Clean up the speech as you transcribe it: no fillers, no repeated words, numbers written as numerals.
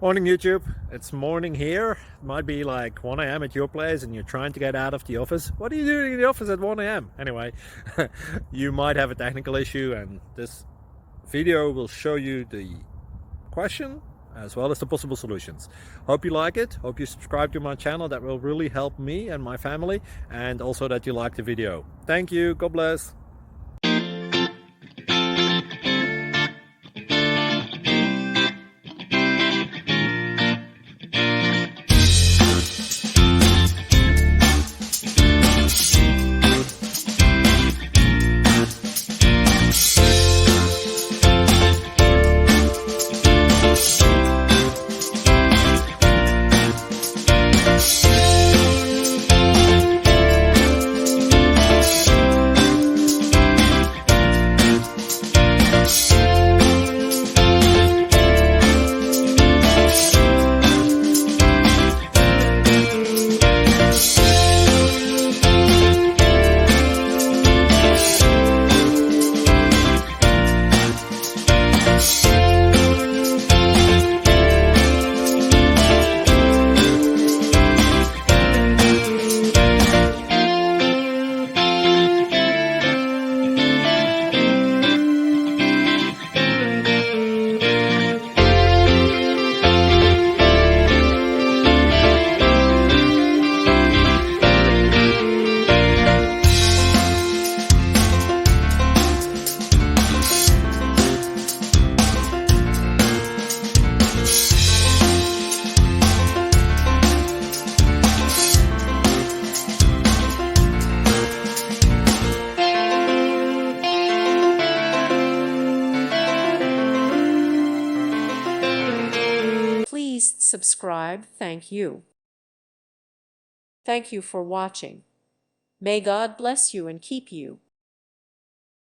Morning YouTube, it's morning here. It might be like 1 a.m. at your place and you're trying to get out of the office. What are you doing in the office at 1 a.m.? Anyway, you might have a technical issue and this video will show you the question as well as the possible solutions. Hope you like it, hope you subscribe to my channel. That will really help me and my family, and also that you like the video. Thank you, God bless. Please subscribe. Thank you. Thank you for watching. May God bless you and keep you.